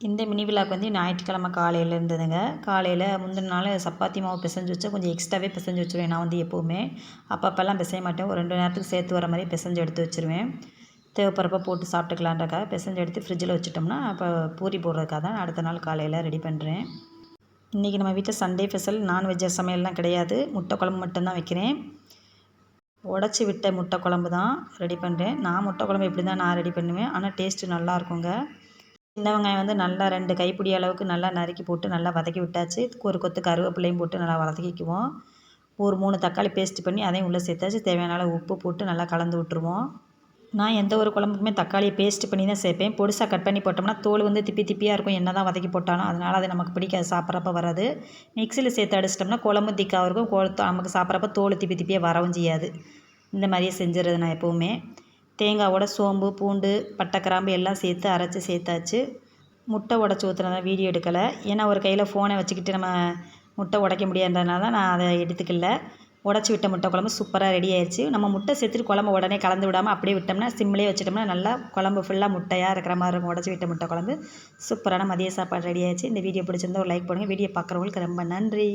இந்த mini vlog வந்து ஞாயிற்றுக்கிழமை காலையில் இருந்ததுங்க. காலையில் முந்தின நாள் சப்பாத்தி மாவு பிசைஞ்சு வச்சா கொஞ்சம் எக்ஸ்ட்ராவே பிசைஞ்சு வச்சுருவேன் நான் வந்து எப்போவுமே. அப்பப்போலாம் பிசைய மாட்டேன். ஒரு 2 நேரத்துக்கு சேர்த்து வர மாதிரி பிசைஞ்சு எடுத்து வச்சுருவேன். தேவைப்படுறப்ப போட்டு சாப்பிட்டுக்கலான்றக்காக பிசைஞ்சு எடுத்து ஃப்ரிட்ஜில் வச்சுட்டோம்னா அப்போ பூரி போடுறதுக்காக தான் அடுத்த நாள் காலையில் ரெடி பண்ணுறேன். இன்றைக்கி நம்ம வீட்டில் சண்டே ஸ்பெஷல் நான்வெஜ் சமையல்லாம் கிடையாது. முட்டை குழம்பு மட்டும்தான் வைக்கிறேன். உடச்சி விட்ட முட்டை குழம்பு தான் ரெடி பண்ணுறேன். நான் முட்டை குழம்பு எப்படி தான் நான் ரெடி பண்ணுவேன். ஆனால் டேஸ்ட்டு நல்லாயிருக்குங்க. சின்ன வெங்காயம் வந்து நல்லா 2 கைப்பிடி அளவுக்கு நல்லா நறுக்கி போட்டு நல்லா வதக்கி விட்டாச்சு. ஒரு கொத்து கருவேப்பிலையும் போட்டு நல்லா வதக்கிக்குவோம். ஒரு 3 தக்காளி பேஸ்ட் பண்ணி அதையும் உள்ளே சேர்த்தாச்சு. தேவையான அளவு உப்பு போட்டு நல்லா கலந்து விட்டுருவோம். நான் எந்த ஒரு குழம்புக்குமே தக்காளியை பேஸ்ட் பண்ணி தான் சேர்ப்பேன். பொடிசாக கட் பண்ணி போட்டோம்னா தோல் வந்து திப்பி திப்பியாக இருக்கும் என்ன தான் வதக்கி போட்டாலும். அதனால் அது நமக்கு பிடிக்காது, சாப்பிட்றப்ப வராது. மிக்சியில் சேர்த்து அடிச்சிட்டோம்னா குழம்பு திக்காகவும் இருக்கும். நமக்கு சாப்பிட்றப்ப தோல் திப்பி திப்பியாக வரவும் செய்யாது. இந்த மாதிரியே செஞ்சுறது நான் எப்போவுமே. தேங்காவோட சோம்பு, பூண்டு, பட்டை, கிராம்பு எல்லாம் சேர்த்து அரைச்சி சேர்த்தாச்சு. முட்டை உடச்சி ஊற்றுனதான் வீடியோ எடுக்கலை. ஏன்னா ஒரு கையில் ஃபோனை வச்சுக்கிட்டு நம்ம முட்டை உடைக்க முடியாதுன்றதுனால தான் நான் அதை எடுத்துக்கல. உடச்சி விட்ட முட்டை குழம்பு சூப்பராக ரெடி ஆயிடுச்சு. நம்ம முட்டை சேர்த்துட்டு குழம்பு உடனே கலந்து விடாமல் அப்படியே விட்டோம்னா சிம்லேயே வச்சிட்டோம்னா நல்லா குழம்பு ஃபுல்லாக முட்டையாக இருக்கிற மாதிரி இருக்கும். உடச்சி விட்ட முட்டை குழம்பு சூப்பரான மதிய சாப்பாடு ரெடி ஆயிடுச்சு. இந்த வீடியோ பிடிச்சிருந்தா ஒரு லைக் பண்ணுங்கள். வீடியோ பார்க்குறவங்களுக்கு ரொம்ப நன்றி.